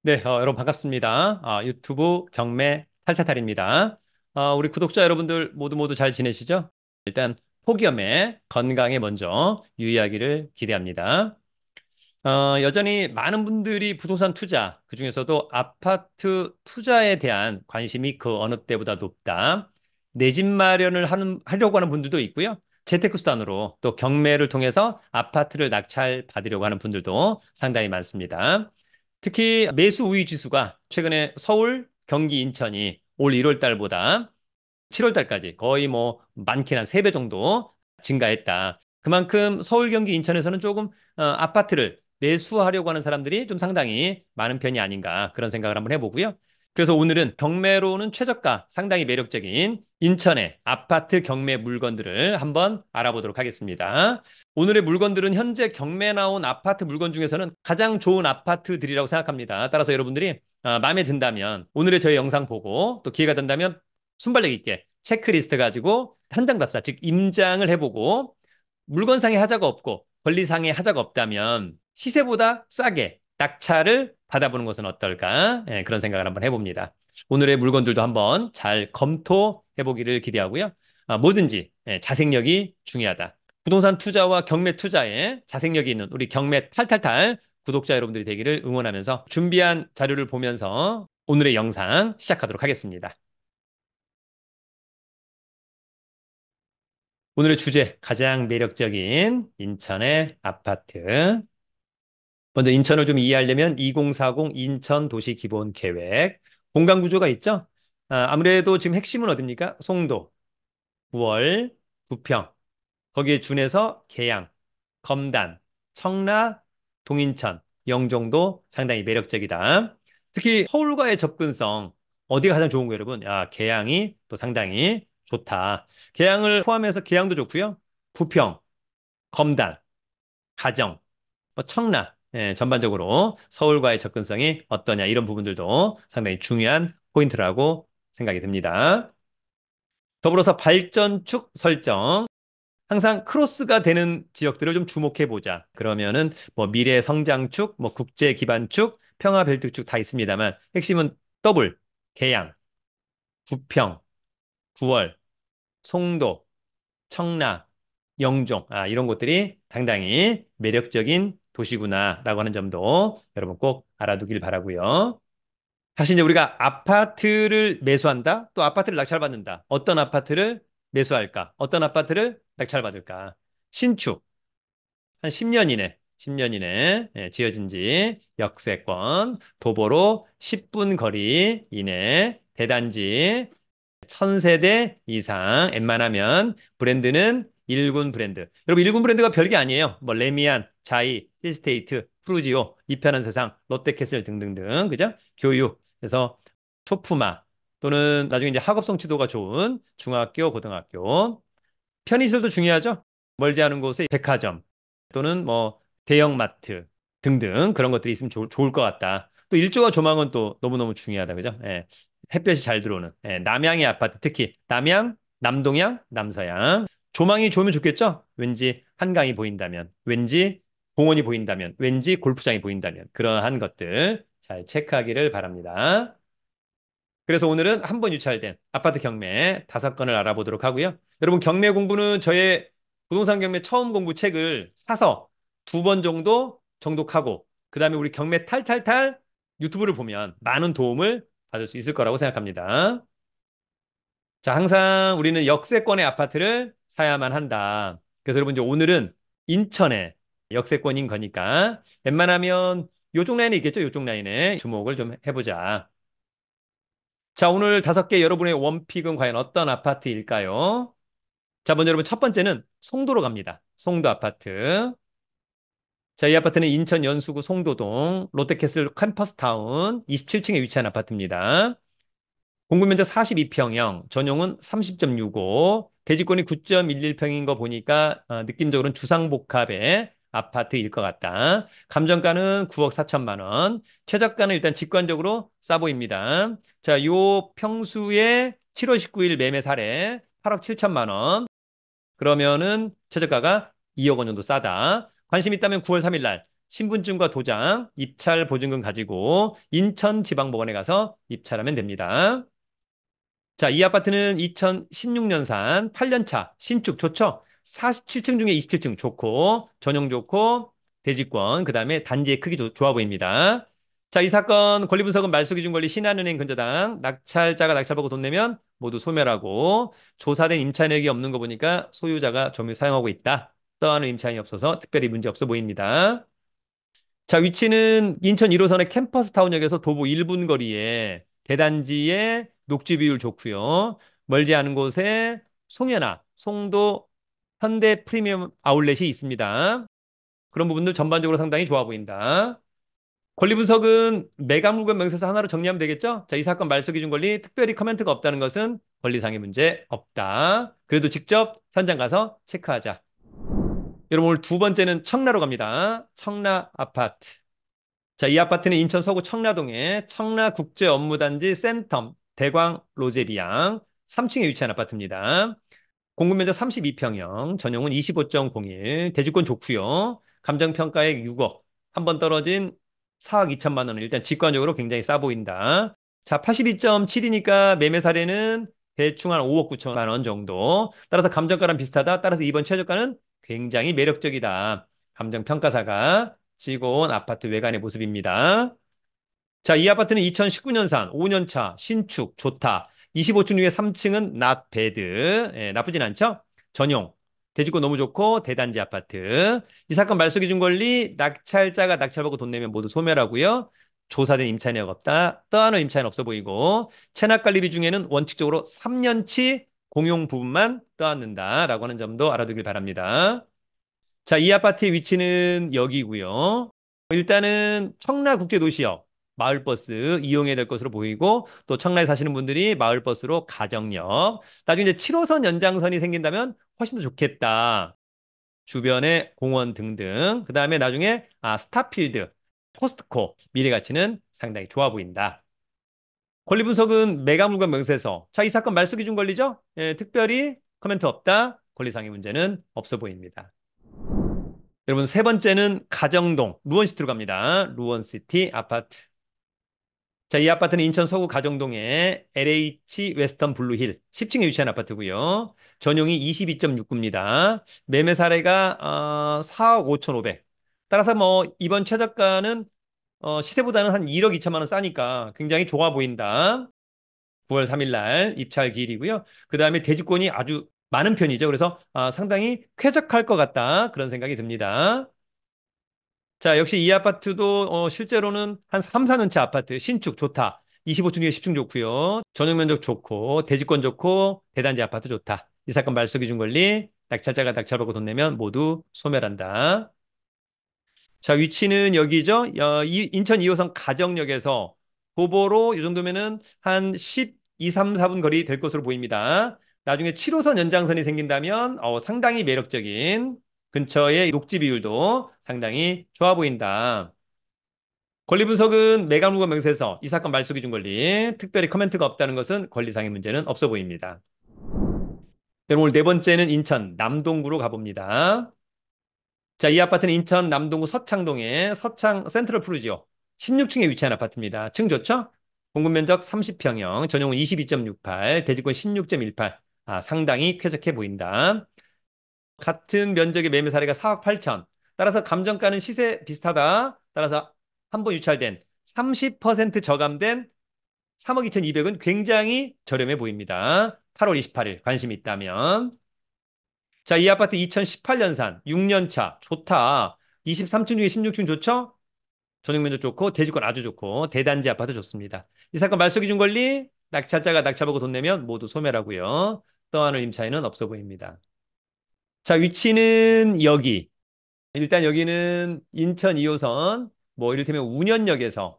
네, 여러분 반갑습니다. 유튜브 경매 탈탈탈입니다. 우리 구독자 여러분들 모두 잘 지내시죠? 일단 폭염에 건강에 먼저 유의하기를 기대합니다. 여전히 많은 분들이 부동산 투자, 그중에서도 아파트 투자에 대한 관심이 그 어느 때보다 높다. 내 집 마련을 하려고 하는 분들도 있고요. 재테크 수단으로 또 경매를 통해서 아파트를 낙찰 받으려고 하는 분들도 상당히 많습니다. 특히 매수 우위 지수가 최근에 서울, 경기, 인천이 올 1월 달보다 7월 달까지 거의 뭐 많게는 한 3배 정도 증가했다. 그만큼 서울, 경기, 인천에서는 조금 아파트를 매수하려고 하는 사람들이 좀 상당히 많은 편이 아닌가 그런 생각을 한번 해보고요. 그래서 오늘은 경매로는 최저가 상당히 매력적인 인천의 아파트 경매 물건들을 한번 알아보도록 하겠습니다. 오늘의 물건들은 현재 경매 나온 아파트 물건 중에서는 가장 좋은 아파트들이라고 생각합니다. 따라서 여러분들이 마음에 든다면 오늘의 저희 영상 보고 또 기회가 된다면 순발력 있게 체크리스트 가지고 현장 답사, 즉 임장을 해보고 물건상의 하자가 없고 권리상의 하자가 없다면 시세보다 싸게 낙찰을 받아보는 것은 어떨까? 예, 그런 생각을 한번 해봅니다. 오늘의 물건들도 한번 잘 검토해보기를 기대하고요. 뭐든지 자생력이 중요하다. 부동산 투자와 경매 투자에 자생력이 있는 우리 경매 탈탈탈 구독자 여러분들이 되기를 응원하면서 준비한 자료를 보면서 오늘의 영상 시작하도록 하겠습니다. 오늘의 주제, 가장 매력적인 인천의 아파트. 먼저 인천을 좀 이해하려면 2040 인천 도시 기본 계획. 공간 구조가 있죠? 아무래도 지금 핵심은 어딥니까? 송도, 구월, 부평. 거기에 준해서 계양, 검단, 청라, 동인천, 영종도 상당히 매력적이다. 특히 서울과의 접근성, 어디가 가장 좋은 거예요, 여러분? 계양이 또 상당히 좋다. 계양을 포함해서 계양도 좋고요. 부평, 검단, 가정, 청라, 전반적으로 서울과의 접근성이 어떠냐 이런 부분들도 상당히 중요한 포인트라고 생각이 듭니다. 더불어서 발전축 설정. 항상 크로스가 되는 지역들을 좀 주목해 보자. 그러면은 뭐 미래 성장축, 뭐 국제 기반축, 평화 벨트축 다 있습니다만 핵심은 더블, 계양, 부평, 구월, 송도, 청라, 영종, 이런 곳들이 상당히 매력적인 도시구나라고 하는 점도 여러분 꼭 알아두길 바라고요. 사실 이제 우리가 아파트를 매수한다, 또 아파트를 낙찰받는다. 어떤 아파트를 매수할까? 어떤 아파트를 낙찰받을까? 신축, 한 10년 이내, 10년 이내 지어진 지 역세권, 도보로 10분 거리 이내, 대단지, 1000세대 이상, 웬만하면 브랜드는 일군 브랜드. 여러분, 일군 브랜드가 별게 아니에요. 뭐, 레미안, 자이, 힐스테이트, 프루지오, 이편한 세상, 롯데캐슬 등등등. 그죠? 교육. 그래서 초품화 또는 나중에 이제 학업 성취도가 좋은 중학교, 고등학교. 편의시설도 중요하죠. 멀지 않은 곳에 백화점 또는 뭐 대형마트 등등 그런 것들이 있으면 좋을 것 같다. 또 일조와 조망은 또 너무너무 중요하다. 그죠? 햇볕이 잘 들어오는 남향의 아파트 특히 남향, 남동향, 남서향 조망이 좋으면 좋겠죠? 왠지 한강이 보인다면 왠지 공원이 보인다면 왠지 골프장이 보인다면 그러한 것들 잘 체크하기를 바랍니다. 그래서 오늘은 한 번 유찰된 아파트 경매 5건을 알아보도록 하고요. 여러분 경매 공부는 저의 부동산 경매 처음 공부 책을 사서 2번 정도 정독하고 그다음에 우리 경매 탈탈탈 유튜브를 보면 많은 도움을 받을 수 있을 거라고 생각합니다. 자, 항상 우리는 역세권의 아파트를 사야만 한다. 그래서 여러분 이제 오늘은 인천의 역세권인 거니까 웬만하면 요쪽 라인에 있겠죠? 요쪽 라인에 주목을 좀 해보자. 자, 오늘 5개 여러분의 원픽은 과연 어떤 아파트일까요? 자, 먼저 여러분 첫 번째는 송도로 갑니다. 송도 아파트. 자, 이 아파트는 인천 연수구 송도동 롯데캐슬 캠퍼스타운 27층에 위치한 아파트입니다. 공급 면적 42평형, 전용은 30.65, 대지권이 9.11평인 거 보니까 느낌적으로는 주상복합의 아파트일 것 같다. 감정가는 9억 4천만 원. 최저가는 일단 직관적으로 싸 보입니다. 자, 요 평수의 7월 19일 매매 사례 8억 7천만 원. 그러면은 최저가가 2억 원 정도 싸다. 관심 있다면 9월 3일 날 신분증과 도장, 입찰 보증금 가지고 인천지방법원에 가서 입찰하면 됩니다. 자, 이 아파트는 2016년산 8년차 신축 좋죠? 47층 중에 27층 좋고 전용 좋고 대지권 그다음에 단지의 크기 좋아 보입니다. 자, 이 사건 권리분석은 말소기준 권리 신한은행 근저당 낙찰자가 낙찰받고 돈 내면 모두 소멸하고 조사된 임차인에게 없는 거 보니까 소유자가 점유 사용하고 있다. 떠하는 임차인이 없어서 특별히 문제 없어 보입니다. 자, 위치는 인천 1호선의 캠퍼스타운역에서 도보 1분 거리에 대단지의 녹지 비율 좋고요. 멀지 않은 곳에 송혜나, 송도 현대 프리미엄 아울렛이 있습니다. 그런 부분들 전반적으로 상당히 좋아 보인다. 권리 분석은 매각 물건 명세서 하나로 정리하면 되겠죠? 자, 이 사건 말소 기준 권리 특별히 코멘트가 없다는 것은 권리상의 문제 없다. 그래도 직접 현장 가서 체크하자. 여러분 오늘 두 번째는 청라로 갑니다. 청라 아파트. 자, 이 아파트는 인천 서구 청라동의 청라국제업무단지 센텀 대광 로제비앙 3층에 위치한 아파트입니다. 공급 면적 32평형, 전용은 25.01, 대지권 좋고요. 감정평가액 6억, 한 번 떨어진 4억 2천만 원은 일단 직관적으로 굉장히 싸 보인다. 자, 82.7이니까 매매 사례는 대충 한 5억 9천만 원 정도. 따라서 감정가랑 비슷하다. 따라서 이번 최저가는 굉장히 매력적이다. 감정평가사가 찍어 온 아파트 외관의 모습입니다. 자, 이 아파트는 2019년산 5년차 신축 좋다. 25층 중에 3층은 not bad. 예, 나쁘진 않죠? 전용. 대지권 너무 좋고 대단지 아파트. 이 사건 말소 기준 권리 낙찰자가 낙찰받고 돈 내면 모두 소멸하고요. 조사된 임차인이 없다. 떠하는 임차인 없어 보이고 체납 관리비 중에는 원칙적으로 3년치 공용 부분만 떠안는다라고 하는 점도 알아두길 바랍니다. 자, 이 아파트의 위치는 여기고요. 일단은 청라국제도시역 마을버스 이용해야 될 것으로 보이고 또 청라에 사시는 분들이 마을버스로 가정역 나중에 이제 7호선 연장선이 생긴다면 훨씬 더 좋겠다. 주변에 공원 등등 그다음에 나중에 스타필드, 코스트코 미래 가치는 상당히 좋아 보인다. 권리 분석은 매각물건 명세서. 자, 이 사건 말소 기준 권리죠? 예, 특별히 코멘트 없다. 권리상의 문제는 없어 보입니다. 여러분 세 번째는 가정동 루원시티로 갑니다. 루원시티 아파트. 자, 이 아파트는 인천 서구 가정동의 LH 웨스턴 블루힐 10층에 위치한 아파트고요. 전용이 22.69입니다. 매매 사례가 4억 5,500. 따라서 뭐 이번 최저가는 시세보다는 한 1억 2천만 원 싸니까 굉장히 좋아 보인다. 9월 3일 날 입찰 기일이고요. 그다음에 대지권이 아주 많은 편이죠. 그래서 상당히 쾌적할 것 같다. 그런 생각이 듭니다. 자, 역시 이 아파트도 실제로는 한 3, 4년차 아파트 신축 좋다. 25층 중에 10층 좋고요. 전용 면적 좋고 대지권 좋고 대단지 아파트 좋다. 이 사건 말소 기준 권리 낙찰자가 낙찰받고 돈 내면 모두 소멸한다. 자, 위치는 여기죠. 인천 2호선 가정역에서 도보로 이 정도면은 한 12, 3, 4분 거리 될 것으로 보입니다. 나중에 7호선 연장선이 생긴다면 상당히 매력적인 근처의 녹지 비율도 상당히 좋아 보인다. 권리 분석은 매각물건 명세서 이 사건 말소 기준 권리 특별히 코멘트가 없다는 것은 권리상의 문제는 없어 보입니다. 네, 오늘 네 번째는 인천 남동구로 가봅니다. 자, 이 아파트는 인천 남동구 서창동의 서창 센트럴 푸르지오 16층에 위치한 아파트입니다. 층 좋죠? 공급 면적 30평형, 전용은 22.68, 대지권 16.18. 상당히 쾌적해 보인다. 같은 면적의 매매 사례가 4억 8천. 따라서 감정가는 시세 비슷하다. 따라서 한 번 유찰된 30% 저감된 3억 2,200은 굉장히 저렴해 보입니다. 8월 28일 관심 있다면. 자, 이 아파트 2018년산 6년차 좋다. 23층 중에 16층 좋죠? 전용 면적 좋고 대지권 아주 좋고 대단지 아파트 좋습니다. 이 사건 말소 기준 권리 낙찰자가 낙찰보고 돈 내면 모두 소멸하고요. 떠안을 임차인은 없어 보입니다. 자, 위치는 여기. 일단 여기는 인천 2호선 뭐 이를테면 운현역에서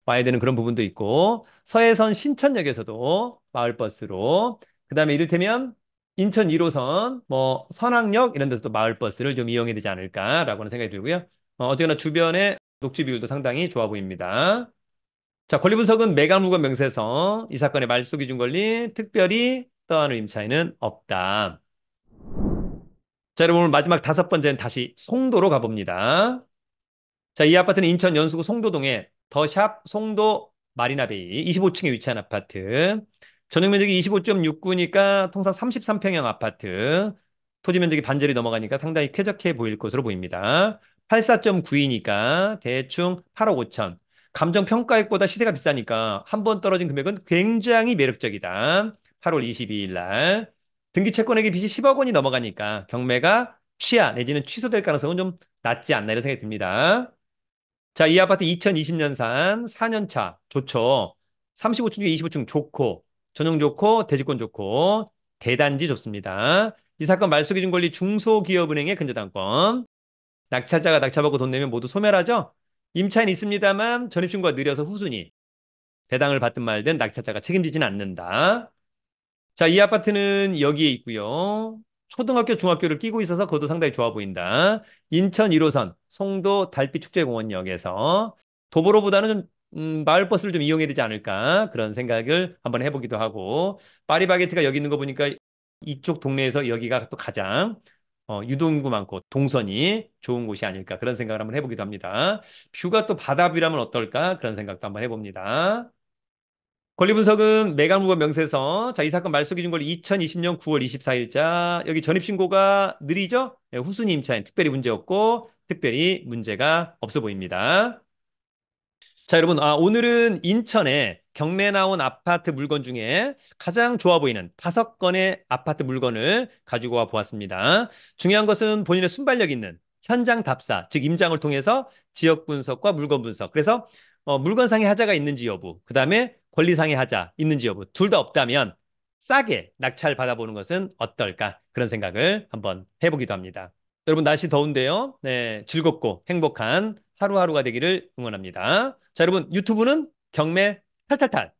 와야 되는 그런 부분도 있고 서해선 신천역에서도 마을버스로 그다음에 이를테면 인천 1호선 뭐 선악역 이런 데서도 마을버스를 좀 이용해야 되지 않을까라고 하는 생각이 들고요. 어쨌거나 주변에 녹지 비율도 상당히 좋아 보입니다. 자, 권리 분석은 매각 물건 명세서 이 사건의 말소 기준 권리 특별히 떠안을 임차인은 없다. 자, 여러분 오늘 마지막 다섯 번째는 다시 송도로 가봅니다. 자, 이 아파트는 인천 연수구 송도동에 더샵 송도 마리나베이 25층에 위치한 아파트. 전용 면적이 25.69니까 통상 33평형 아파트. 토지 면적이 반절이 넘어가니까 상당히 쾌적해 보일 것으로 보입니다. 84.9이니까 대충 8억 5천. 감정평가액보다 시세가 비싸니까 한 번 떨어진 금액은 굉장히 매력적이다. 8월 22일 날. 등기 채권액이 빚이 10억 원이 넘어가니까 경매가 취하 내지는 취소될 가능성은 좀 낮지 않나 이런 생각이 듭니다. 자, 이 아파트 2020년산 4년차 좋죠. 35층 중에 25층 좋고 전용 좋고 대지권 좋고 대단지 좋습니다. 이 사건 말소기준 권리 중소기업은행의 근저당권. 낙찰자가 낙찰받고 돈 내면 모두 소멸하죠. 임차인 있습니다만 전입신고가 느려서 후순위. 배당을 받든 말든 낙찰자가 책임지지는 않는다. 자, 이 아파트는 여기에 있고요. 초등학교, 중학교를 끼고 있어서 그것도 상당히 좋아 보인다. 인천 1호선 송도 달빛축제공원역에서 도보로보다는 좀 마을버스를 좀 이용해야 되지 않을까 그런 생각을 한번 해보기도 하고 파리바게트가 여기 있는 거 보니까 이쪽 동네에서 여기가 또 가장 유동인구 많고 동선이 좋은 곳이 아닐까 그런 생각을 한번 해보기도 합니다. 뷰가 또 바다뷰라면 어떨까 그런 생각도 한번 해봅니다. 권리 분석은 매각물건 명세서. 자, 이 사건 말소 기준 권리 2020년 9월 24일자. 여기 전입신고가 느리죠? 네, 후순위 임차인 특별히 문제 없고 특별히 문제가 없어 보입니다. 자, 여러분, 오늘은 인천에 경매 나온 아파트 물건 중에 가장 좋아 보이는 5건의 아파트 물건을 가지고 와 보았습니다. 중요한 것은 본인의 순발력 있는 현장 답사, 즉 임장을 통해서 지역 분석과 물건 분석. 그래서 물건상의 하자가 있는지 여부, 그 다음에 권리상의 하자 있는지 여부, 둘 다 없다면 싸게 낙찰 받아보는 것은 어떨까? 그런 생각을 한번 해보기도 합니다. 여러분 날씨 더운데요. 네, 즐겁고 행복한 하루하루가 되기를 응원합니다. 자, 여러분 유튜브는 경매 탈탈탈.